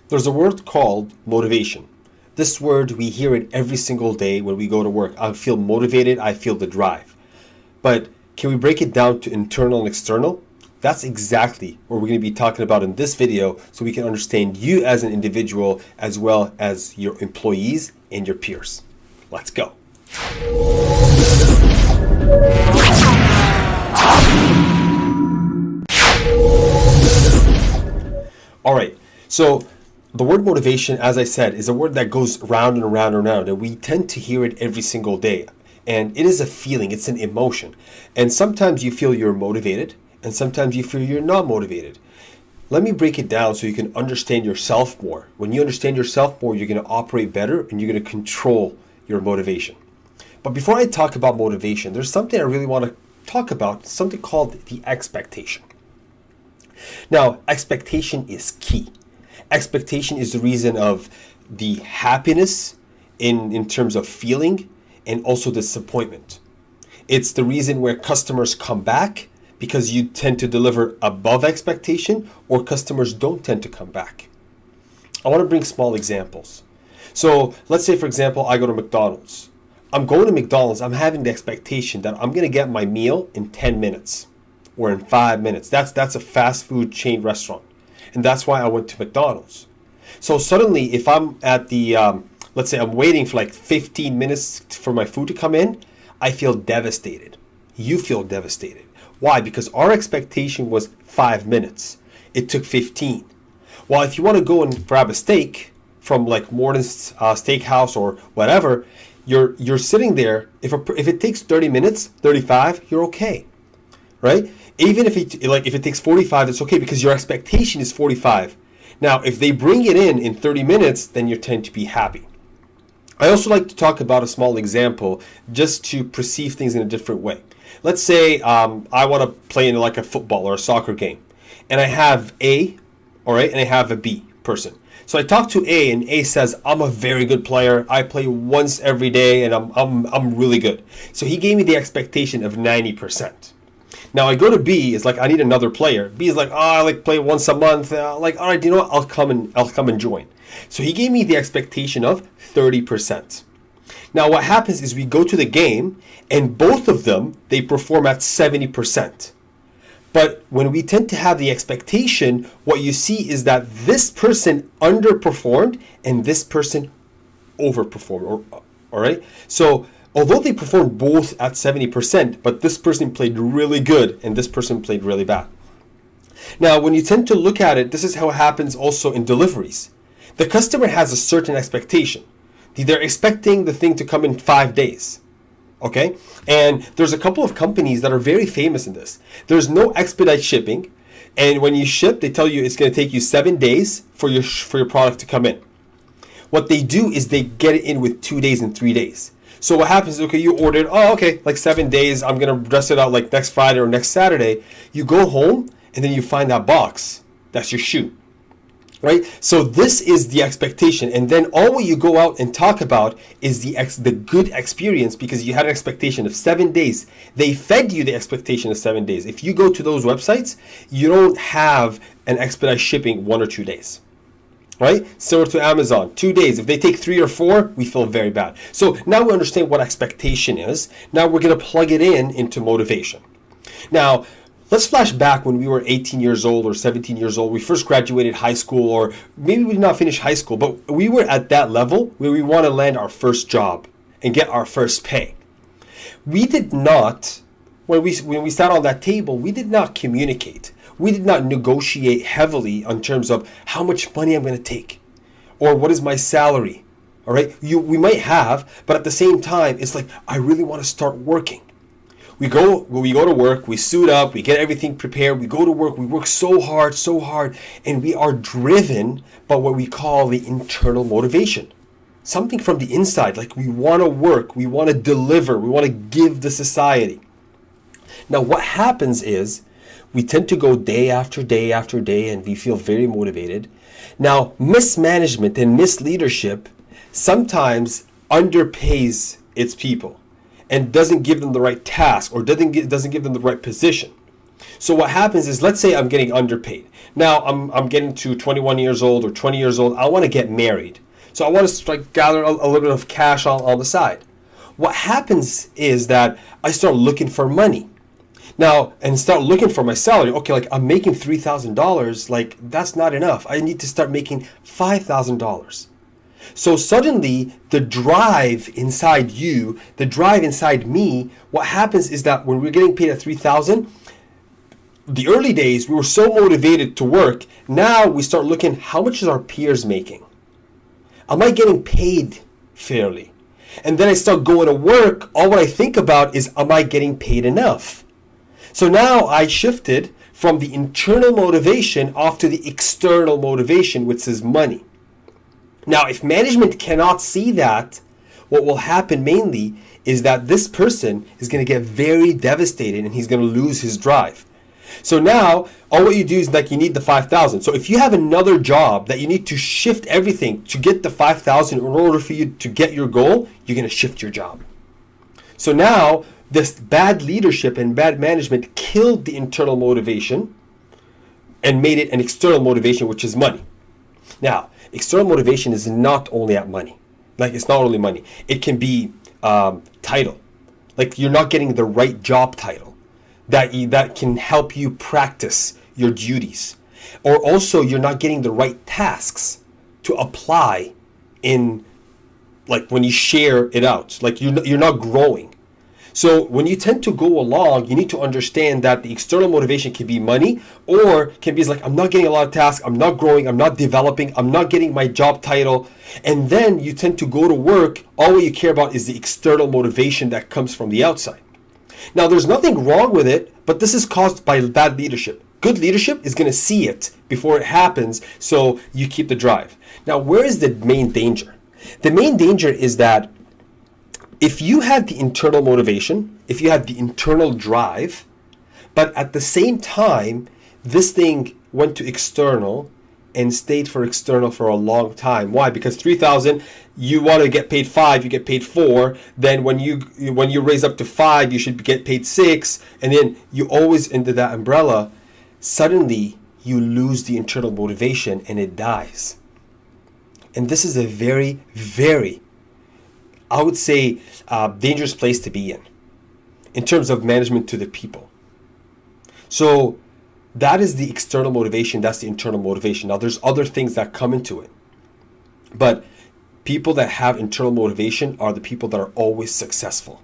There's a word called motivation. This word, we hear it every single day when we go to work. I feel motivated, I feel the drive. But can we break it down to internal and external? That's exactly what we're going to be talking about in this video so we can understand you as an individual as well as your employees and your peers. Let's go. All right, so the word motivation, as I said, is a word that goes round and around and around, and we tend to hear it every single day. And it is a feeling, it's an emotion. And sometimes you feel you're motivated, and sometimes you feel you're not motivated. Let me break it down so you can understand yourself more. When you understand yourself more, you're going to operate better and you're going to control your motivation. But before I talk about motivation, there's something I really want to talk about, something called the expectation. Now, expectation is key. Expectation is the reason of the happiness in terms of feeling and also disappointment. It's the reason where customers come back because you tend to deliver above expectation, or customers don't tend to come back. I want to bring small examples. So let's say, for example, I go to McDonald's. I'm going to McDonald's, I'm having the expectation that I'm going to get my meal in 10 minutes or in 5 minutes. That's a fast food chain restaurant. And that's why I went to McDonald's. So suddenly, if I'm at the, let's say I'm waiting for like 15 minutes for my food to come in, I feel devastated. You feel devastated. Why? Because our expectation was 5 minutes. It took 15. Well, if you want to go and grab a steak from like Morton's Steakhouse or whatever, you're sitting there. If it takes 30 minutes, 35, you're okay, right? Even if it takes 45, it's okay because your expectation is 45. Now, if they bring it in 30 minutes, then you tend to be happy. I also like to talk about a small example just to perceive things in a different way. Let's say I want to play in like a football or a soccer game, and I have A, all right, and I have a B person. So I talk to A, and A says, I'm a very good player. I play once every day, and I'm really good. So he gave me the expectation of 90%. Now I go to B, it's like I need another player. B is like, oh, I like play once a month. Like, all right, you know what? I'll come and join. So he gave me the expectation of 30%. Now what happens is we go to the game, and both of them, they perform at 70%. But when we tend to have the expectation, what you see is that this person underperformed and this person overperformed. All right? So although they performed both at 70%, but this person played really good and this person played really bad. Now, when you tend to look at it, this is how it happens also in deliveries. The customer has a certain expectation. They're expecting the thing to come in 5 days. Okay? And there's a couple of companies that are very famous in this. There's no expedite shipping. And when you ship, they tell you it's going to take you 7 days for your product to come in. What they do is they get it in with 2 days and 3 days. So what happens is, okay, you ordered, oh, okay, like 7 days, I'm going to dress it out like next Friday or next Saturday. You go home, and then you find that box. That's your shoe, right? So this is the expectation. And then all what you go out and talk about is the good experience because you had an expectation of 7 days. They fed you the expectation of 7 days. If you go to those websites, you don't have an expedite shipping 1 or 2 days. Right? Similar to Amazon, 2 days. If they take 3 or 4, we feel very bad. So now we understand what expectation is. Now we're going to plug it into motivation. Now, let's flash back when we were 18 years old or 17 years old. We first graduated high school, or maybe we did not finish high school, but we were at that level where we want to land our first job and get our first pay. We did not, when we sat on that table, we did not communicate. We did not negotiate heavily in terms of how much money I'm going to take or what is my salary. All right. We might have, but at the same time, it's like, I really want to start working. We go to work, we suit up, we get everything prepared, we go to work, we work so hard, and we are driven by what we call the internal motivation. Something from the inside, like we want to work, we want to deliver, we want to give the society. Now what happens is, we tend to go day after day after day and we feel very motivated. Now, mismanagement and misleadership sometimes underpays its people and doesn't give them the right task or doesn't give them the right position. So what happens is, let's say I'm getting underpaid. Now I'm getting to 21 years old or 20 years old. I want to get married. So I want to like gather a little bit of cash on the side. What happens is that I start looking for money. Now, and start looking for my salary. Okay, like I'm making $3,000. Like that's not enough. I need to start making $5,000. So suddenly the drive inside you, the drive inside me, what happens is that when we're getting paid at 3,000, the early days we were so motivated to work. Now we start looking, how much is our peers making? Am I getting paid fairly? And then I start going to work. All what I think about is, am I getting paid enough? So now I shifted from the internal motivation off to the external motivation, which is money. Now, if management cannot see that, what will happen mainly is that this person is going to get very devastated and he's going to lose his drive. So now, all what you do is like you need the 5,000. So if you have another job that you need to shift everything to get the 5,000 in order for you to get your goal, you're going to shift your job. So now, this bad leadership and bad management killed the internal motivation and made it an external motivation, which is money. Now, external motivation is not only at money. Like, it's not only money. It can be title. Like, you're not getting the right job title that can help you practice your duties. Or also, you're not getting the right tasks to apply in, like, when you share it out. Like, you're not growing. So when you tend to go along, you need to understand that the external motivation can be money, or can be like, I'm not getting a lot of tasks, I'm not growing, I'm not developing, I'm not getting my job title. And then you tend to go to work, all you care about is the external motivation that comes from the outside. Now, there's nothing wrong with it, but this is caused by bad leadership. Good leadership is going to see it before it happens, so you keep the drive. Now, where is the main danger? The main danger is that if you had the internal motivation, if you had the internal drive, but at the same time, this thing went to external and stayed for external for a long time. Why? Because 3,000, you want to get paid 5, you get paid 4. Then when you raise up to 5, you should get paid 6. And then you always under that umbrella. Suddenly, you lose the internal motivation and it dies. And this is a very, very, I would say, dangerous place to be in terms of management to the people. So that is the external motivation. That's the internal motivation. Now, there's other things that come into it. But people that have internal motivation are the people that are always successful.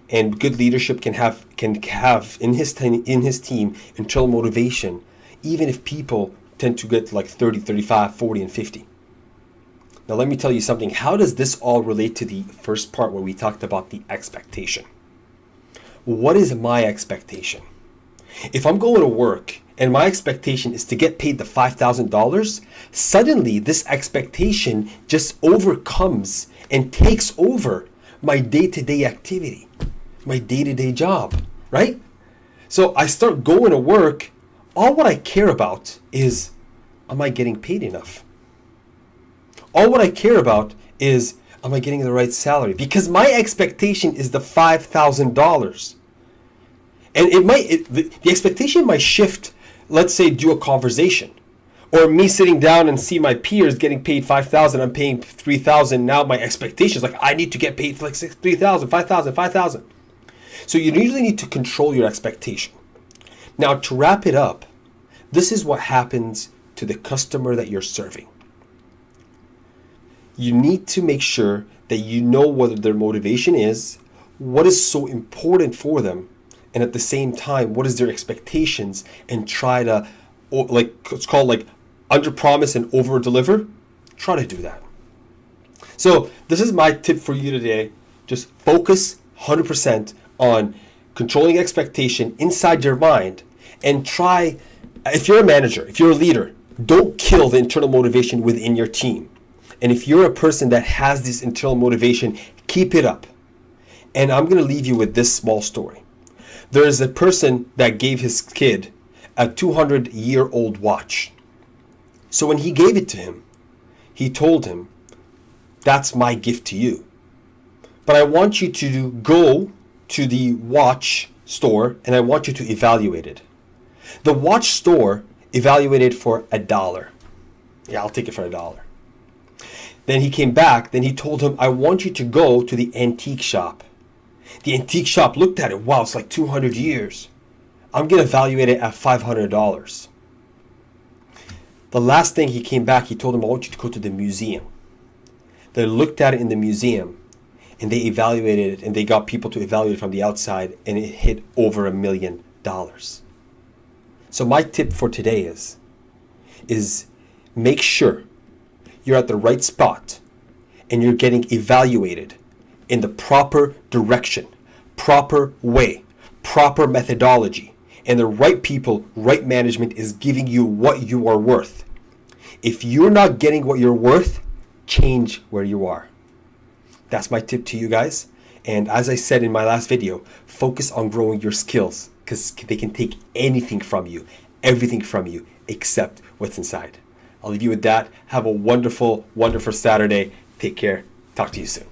And good leadership can have in his team internal motivation, even if people tend to get like 30, 35, 40, and 50. Now, let me tell you something. How does this all relate to the first part where we talked about the expectation? What is my expectation? If I'm going to work and my expectation is to get paid the $5,000, suddenly this expectation just overcomes and takes over my day-to-day activity, my day-to-day job, right? So I start going to work. All what I care about is, am I getting paid enough? All what I care about is, am I getting the right salary? Because my expectation is the $5,000. And the expectation might shift, let's say, do a conversation. Or me sitting down and see my peers getting paid $5,000, I'm paying $3,000. Now my expectation is like, I need to get paid like $3,000, $5,000, $5,000. So you usually need to control your expectation. Now, to wrap it up, this is what happens to the customer that you're serving. You need to make sure that you know what their motivation is, what is so important for them, and at the same time, what is their expectations, and try to, like, it's called like under promise and over deliver. Try to do that. So this is my tip for you today. Just focus 100% on controlling expectation inside your mind, and try, if you're a manager, if you're a leader, don't kill the internal motivation within your team. And if you're a person that has this internal motivation, keep it up. And I'm going to leave you with this small story. There is a person that gave his kid a 200-year-old watch. So when he gave it to him, he told him, that's my gift to you. But I want you to go to the watch store and I want you to evaluate it. The watch store evaluated for $1. Yeah, I'll take it for $1. Then he came back, then he told him, I want you to go to the antique shop. The antique shop looked at it. Wow, it's like 200 years. I'm going to evaluate it at $500. The last thing he came back, he told him, I want you to go to the museum. They looked at it in the museum and they evaluated it, and they got people to evaluate it from the outside, and it hit over $1 million. So my tip for today is make sure you're at the right spot and you're getting evaluated in the proper direction, proper way, proper methodology, and the right people, right management is giving you what you are worth. If you're not getting what you're worth, change where you are. That's my tip to you guys. And as I said in my last video, focus on growing your skills, because they can take anything from you, everything from you, except what's inside. I'll leave you with that. Have a wonderful, wonderful Saturday. Take care. Talk to you soon.